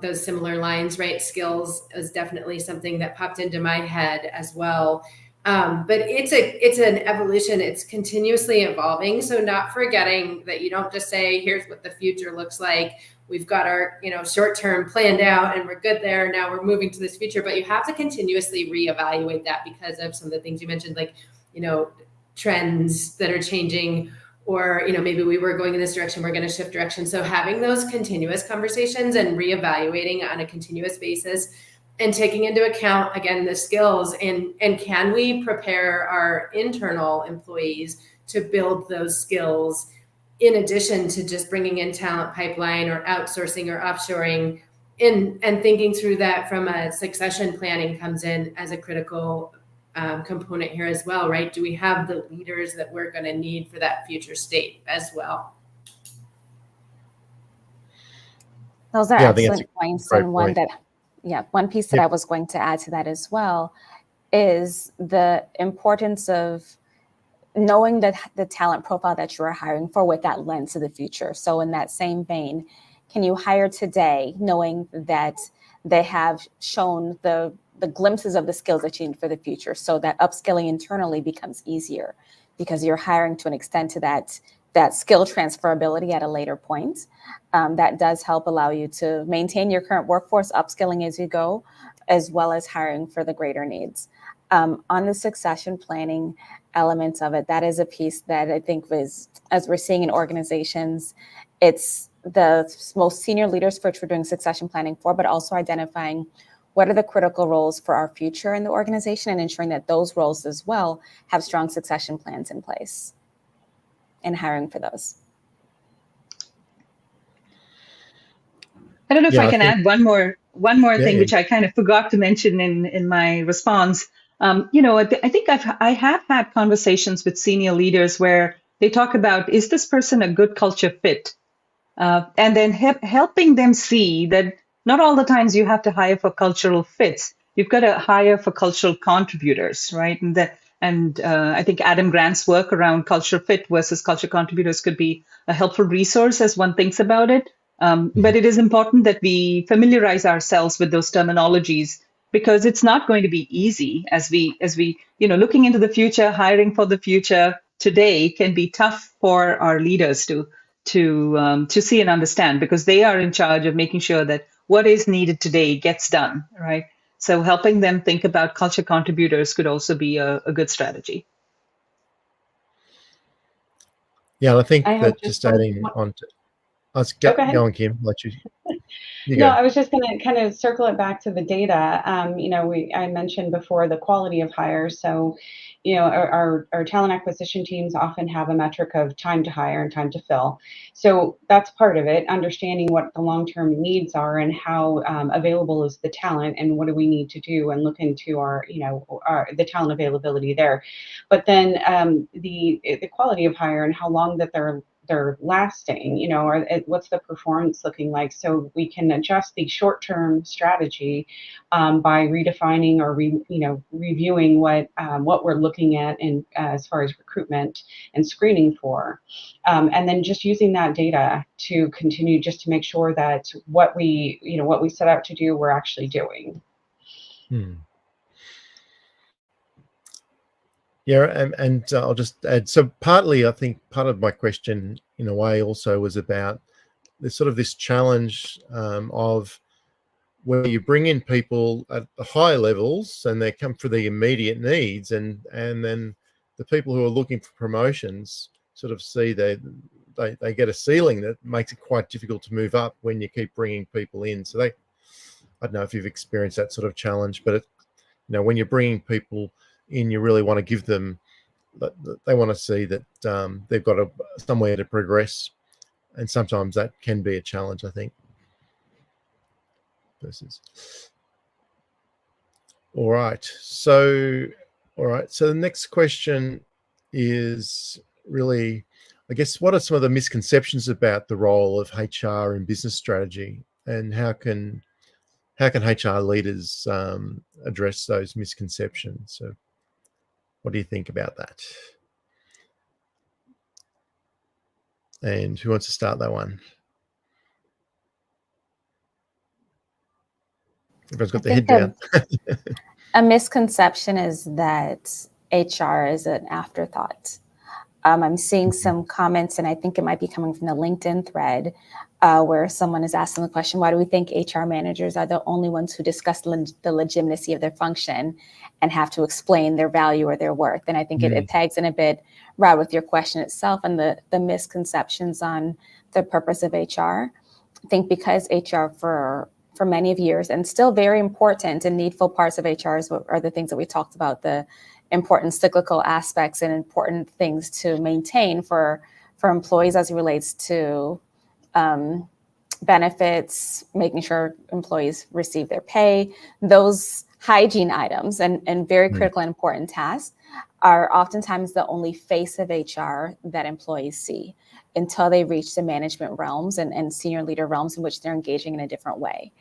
those similar lines, right? Skills is definitely something that popped into my head as well. But it's an evolution. It's continuously evolving. So not forgetting that you don't just say, here's what the future looks like. We've got our, short term planned out and we're good there. Now we're moving to this future, but you have to continuously reevaluate that because of some of the things you mentioned, like, trends that are changing, or, maybe we were going in this direction, we're going to shift direction. So having those continuous conversations and reevaluating on a continuous basis and taking into account, again, the skills and can we prepare our internal employees to build those skills in addition to just bringing in talent pipeline or outsourcing or offshoring, and thinking through that from a succession planning comes in as a critical component here as well, right? Do we have the leaders that we're going to need for that future state as well? Those are excellent points, and one piece that I was going to add to that as well is the importance of knowing that the talent profile that you are hiring for with that lens of the future. So in that same vein, can you hire today knowing that they have shown the glimpses of the skills that you need for the future, so that upskilling internally becomes easier because you're hiring to an extent to that skill transferability at a later point. That does help allow you to maintain your current workforce, upskilling as you go, as well as hiring for the greater needs. On the succession planning elements of it, that is a piece that I think was, as we're seeing in organizations, it's the most senior leaders for which we're doing succession planning for, but also identifying what are the critical roles for our future in the organization and ensuring that those roles as well have strong succession plans in place and hiring for those. I don't know if Yeah, I I can think, add one more yeah, thing, yeah. which I kind of forgot to mention in my response. I think I have had conversations with senior leaders where they talk about, is this person a good culture fit? And then helping them see that not all the times you have to hire for cultural fits. You've got to hire for cultural contributors, right? And I think Adam Grant's work around culture fit versus culture contributors could be a helpful resource as one thinks about it. But it is important that we familiarize ourselves with those terminologies, because it's not going to be easy as we looking into the future. Hiring for the future today can be tough for our leaders to see and understand, because they are in charge of making sure that what is needed today gets done, right? So helping them think about culture contributors could also be a good strategy. Yeah, and I think I have that just just adding one. on to, let's Oh, go, go ahead. go on, Kim. Let you, you No, go. I was just going to kind of circle it back to the data. I mentioned before the quality of hires. So, our talent acquisition teams often have a metric of time to hire and time to fill. So that's part of it, understanding what the long-term needs are and how available is the talent and what do we need to do, and look into the talent availability there. But then the quality of hire and how long that they're lasting, what's the performance looking like, so we can adjust the short-term strategy by redefining or reviewing what we're looking at in as far as recruitment and screening for, and then just using that data to continue just to make sure that what we set out to do, we're actually doing. Hmm. Yeah, and I'll just add. So partly, I think part of my question, in a way, also was about this sort of this challenge of where you bring in people at the high levels and they come for the immediate needs, and then the people who are looking for promotions sort of see they get a ceiling that makes it quite difficult to move up when you keep bringing people in. So I don't know if you've experienced that sort of challenge, but when you're bringing people in, you really want to give them, they want to see that they've got somewhere to progress, and sometimes that can be a challenge, I think. Versus, all right. So the next question is really, I guess, what are some of the misconceptions about the role of HR in business strategy, and how can HR leaders address those misconceptions? So, what do you think about that? And who wants to start that one? Everyone's I got their head think down. a misconception is that HR is an afterthought. I'm seeing some comments, and I think it might be coming from the LinkedIn thread, where someone is asking the question, why do we think HR managers are the only ones who discuss the legitimacy of their function and have to explain their value or their worth? And I think it tags in a bit, Rod, with your question itself and the misconceptions on the purpose of HR. I think because HR for many of years, and still very important and needful parts of HR are the things that we talked about, the important cyclical aspects and important things to maintain for employees as it relates to benefits, making sure employees receive their pay. Those hygiene items and very critical and important tasks are oftentimes the only face of HR that employees see until they reach the management realms and senior leader realms in which they're engaging in a different way.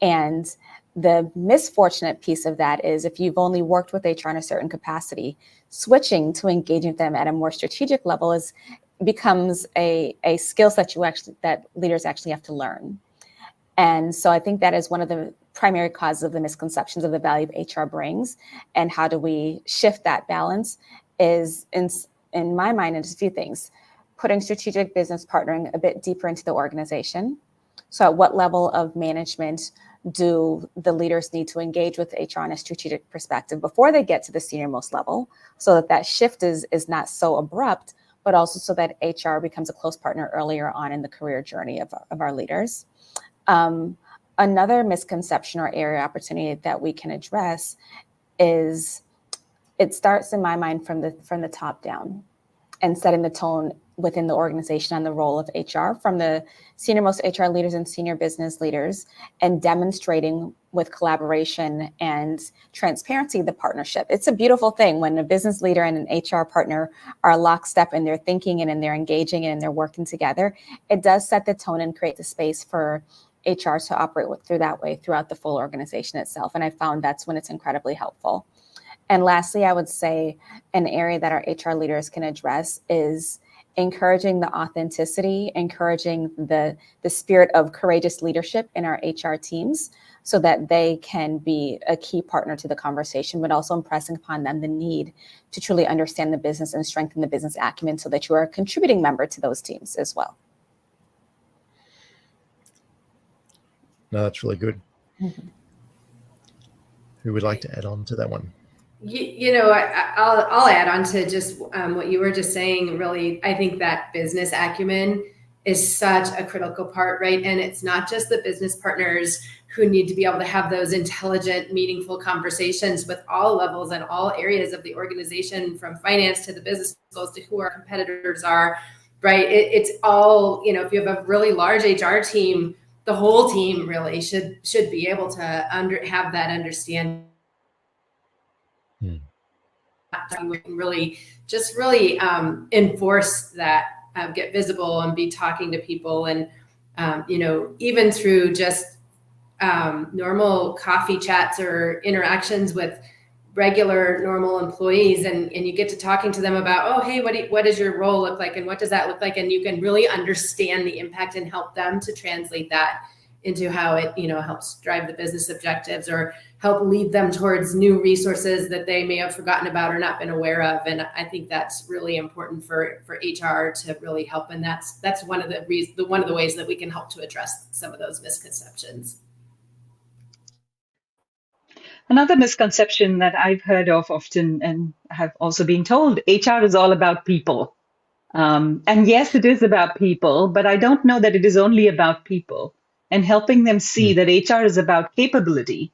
And the misfortunate piece of that is, if you've only worked with HR in a certain capacity, switching to engaging with them at a more strategic level becomes a skill set that leaders actually have to learn. And so I think that is one of the primary causes of the misconceptions of the value of HR brings. And how do we shift that balance is, in my mind, it's a few things. Putting strategic business partnering a bit deeper into the organization. So at what level of management do the leaders need to engage with HR on a strategic perspective before they get to the senior most level, so that shift is not so abrupt, but also so that HR becomes a close partner earlier on in the career journey of our leaders. Another misconception or area opportunity that we can address is, it starts in my mind from the top down, and setting the tone within the organization on the role of HR, from the senior-most HR leaders and senior business leaders, and demonstrating with collaboration and transparency the partnership. It's a beautiful thing when a business leader and an HR partner are lockstep in their thinking and in their engaging and they're working together. It does set the tone and create the space for HR to operate through that way throughout the full organization itself. And I found that's when it's incredibly helpful. And lastly, I would say an area that our HR leaders can address is encouraging the authenticity, encouraging the spirit of courageous leadership in our HR teams so that they can be a key partner to the conversation, but also impressing upon them the need to truly understand the business and strengthen the business acumen so that you are a contributing member to those teams as well. No, that's really good. Mm-hmm. Who would like to add on to that one? I'll add on to just what you were just saying. Really, I think that business acumen is such a critical part, right? And it's not just the business partners who need to be able to have those intelligent, meaningful conversations with all levels and all areas of the organization, from finance to the business goals to who our competitors are, right? It's all, if you have a really large HR team, the whole team really should be able to have that understanding. We can really enforce that, get visible and be talking to people, and even through just normal coffee chats or interactions with regular normal employees, and you get to talking to them about, oh, hey, what does your role look like and what does that look like, and you can really understand the impact and help them to translate that into how it helps drive the business objectives or help lead them towards new resources that they may have forgotten about or not been aware of. And I think that's really important for HR to really help. And that's one of the ways that we can help to address some of those misconceptions. Another misconception that I've heard of often and have also been told, HR is all about people. And yes, it is about people, but I don't know that it is only about people, and helping them see that HR is about capability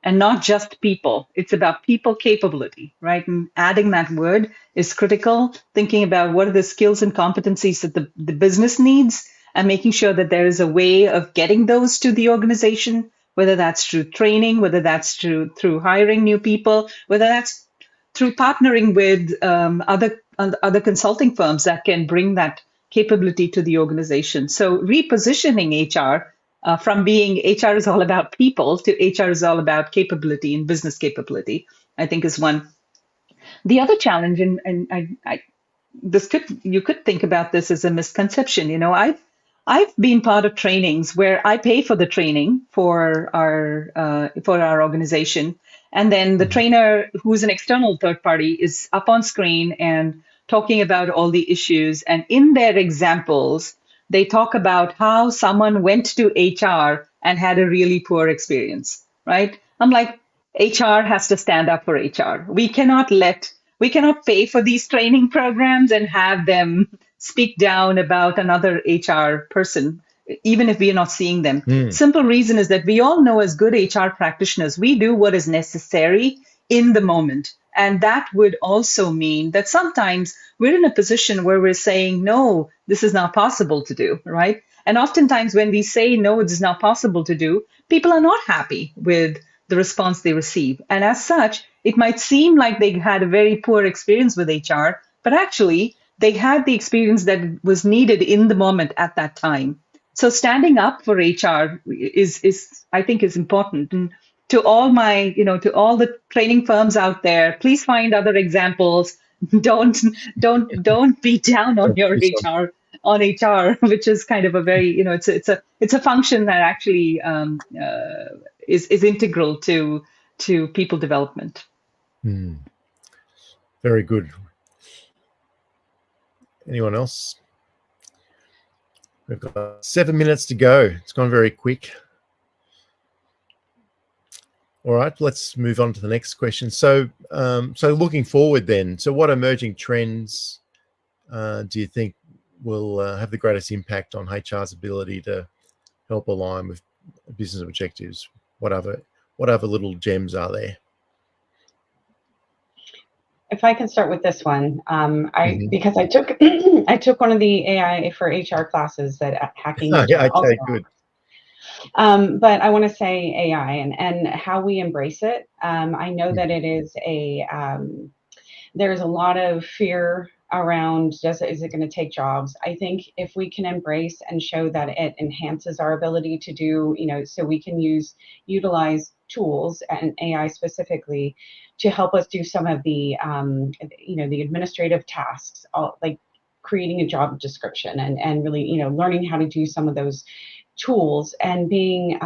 and not just people. It's about people capability, right? And adding that word is critical, thinking about what are the skills and competencies that the business needs and making sure that there is a way of getting those to the organization, whether that's through training, whether that's through hiring new people, whether that's through partnering with other consulting firms that can bring that capability to the organization. So repositioning HR from being HR is all about people to HR is all about capability and business capability, I think is one. The other challenge, and you could think about this as a misconception. I've been part of trainings where I pay for the training for our organization, and then the trainer, who's an external third party, is up on screen and talking about all the issues. And in their examples, they talk about how someone went to HR and had a really poor experience, right? I'm like, HR has to stand up for HR. We cannot pay for these training programs and have them speak down about another HR person, even if we are not seeing them. Simple reason is that we all know, as good HR practitioners, we do what is necessary in the moment. And that would also mean that sometimes we're in a position where we're saying, no, this is not possible to do, right? And oftentimes when we say, no, it is not possible to do, people are not happy with the response they receive. And as such, it might seem like they had a very poor experience with HR, but actually they had the experience that was needed in the moment at that time. So standing up for HR is I think is important. And to all to all the training firms out there, please find other examples. Don't be down on your HR, which is kind of a very, it's a function that actually is integral to people development. Very good. Anyone else? We've got 7 minutes to go. It's gone very quick. All right, let's move on to the next question. So looking forward then, so what emerging trends do you think will have the greatest impact on HR's ability to help align with business objectives? What other little gems are there? If I can start with this one, Mhm. because I took I took one of the AI for HR classes at Hacking Yeah, HR also. okay, good. But I want to say AI and how we embrace it. I know that it is there's a lot of fear around is it going to take jobs. I think if we can embrace and show that it enhances our ability to do, so we can utilize tools and AI specifically to help us do some of the the administrative tasks, like creating a job description and really learning how to do some of those tools and being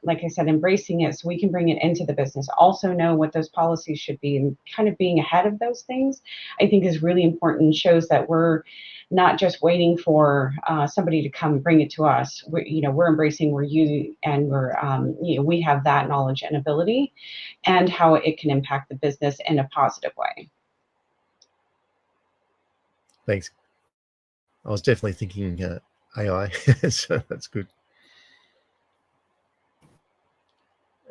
like I said, embracing it so we can bring it into the business, also know what those policies should be, and kind of being ahead of those things, I think is really important. Shows that we're not just waiting for somebody to come bring it to us. We're embracing, we're using, and we have that knowledge and ability, and how it can impact the business in a positive way. Thanks. I was definitely thinking AI, so that's good.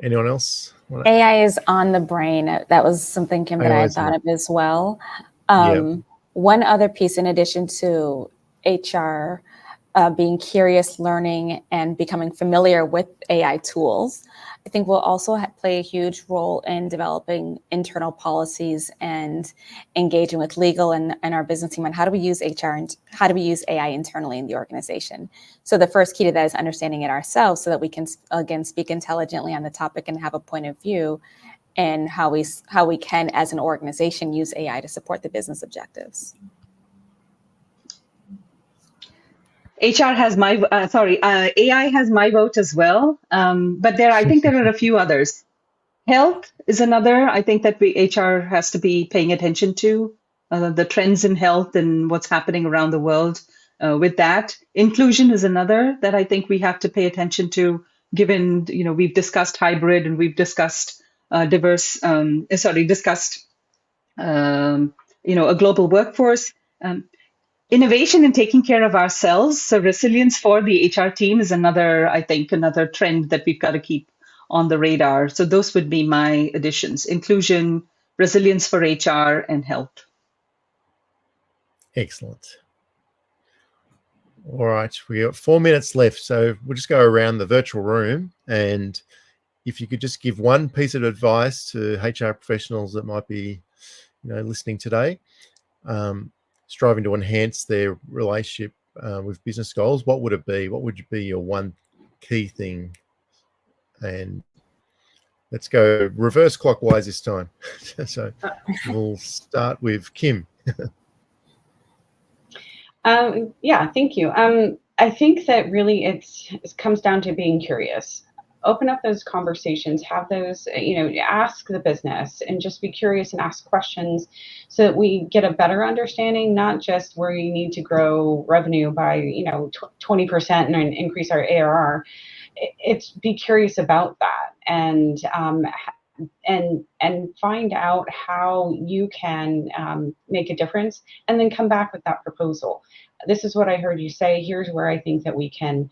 Anyone else? AI is on the brain. That was something, Kim, that I AI had is on thought of as well. Yeah. One other piece, in addition to HR being curious, learning, and becoming familiar with AI tools, I think will also play a huge role in developing internal policies and engaging with legal and our business team on how do we use HR and how do we use AI internally in the organization. So the first key to that is understanding it ourselves so that we can, again, speak intelligently on the topic and have a point of view, and how we can, as an organization, use AI to support the business objectives. HR has AI has my vote as well. But I think there are a few others. Health is another. I think that HR has to be paying attention to the trends in health and what's happening around the world with that. Inclusion is another that I think we have to pay attention to, given, we've discussed hybrid and we've discussed a global workforce. Innovation and taking care of ourselves. So resilience for the HR team is another trend that we've got to keep on the radar. So those would be my additions: inclusion, resilience for HR, and health. Excellent. All right, we got 4 minutes left, so we'll just go around the virtual room, and if you could just give one piece of advice to HR professionals that might be, listening today, striving to enhance their relationship with business goals, what would it be? What would be your one key thing? And let's go reverse clockwise this time. So we'll start with Kim. Yeah, thank you. I think that really it comes down to being curious. Open up those conversations, have those, ask the business and just be curious and ask questions so that we get a better understanding, not just where you need to grow revenue by, 20% and increase our ARR. It's be curious about that and find out how you can make a difference, and then come back with that proposal. This is what I heard you say. Here's where I think that we can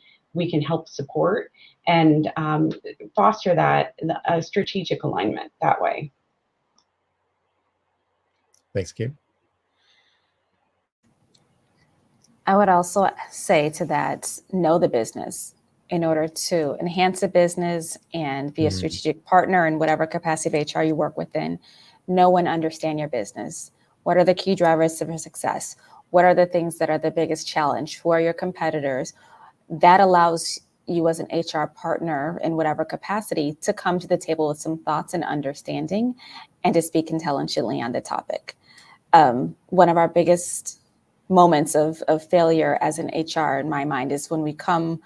help support and foster that strategic alignment that way. Thanks, Kim. I would also say to that, know the business. In order to enhance the business and be a strategic partner in whatever capacity of HR you work within, know and understand your business. What are the key drivers of success? What are the things that are the biggest challenge? Who are your competitors? That allows you as an HR partner in whatever capacity to come to the table with some thoughts and understanding and to speak intelligently on the topic. One of our biggest moments of failure as an HR in my mind is when we come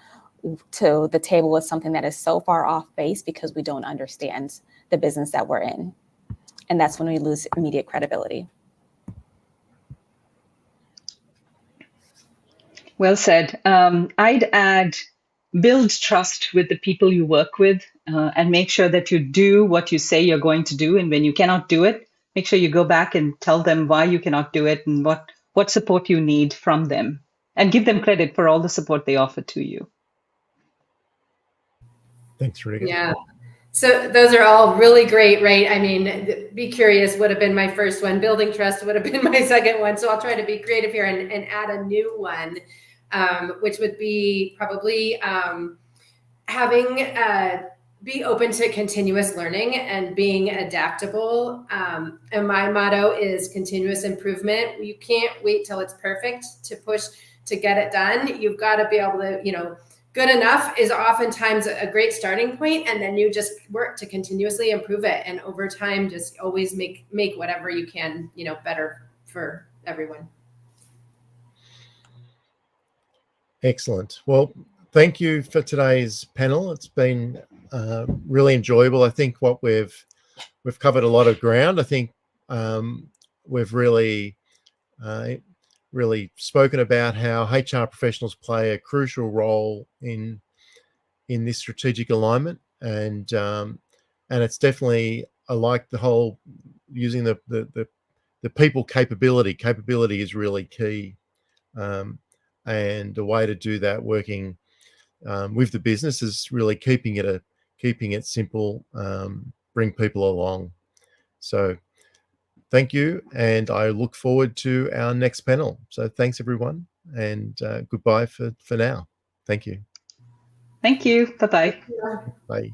to the table with something that is so far off base because we don't understand the business that we're in. And that's when we lose immediate credibility. Well said. I'd add, build trust with the people you work with and make sure that you do what you say you're going to do. And when you cannot do it, make sure you go back and tell them why you cannot do it and what support you need from them, and give them credit for all the support they offer to you. Thanks, Rika. Yeah. So those are all really great, right? I mean, Be Curious would have been my first one. Building Trust would have been my second one. So I'll try to be creative here and add a new one, which would be probably having be open to continuous learning and being adaptable. And my motto is continuous improvement. You can't wait till it's perfect to push to get it done. You've got to be able to, good enough is oftentimes a great starting point, and then you just work to continuously improve it, and over time just always make whatever you can better for everyone. Excellent. Well, thank you for today's panel. It's been really enjoyable. I think what we've covered a lot of ground. I think we've really spoken about how HR professionals play a crucial role in this strategic alignment, and it's definitely, I like the whole using the people capability. Capability is really key, and a way to do that working with the business is really keeping it simple, bring people along. So thank you, and I look forward to our next panel. So thanks, everyone, and goodbye for now. Thank you. Thank you. Bye-bye. Bye.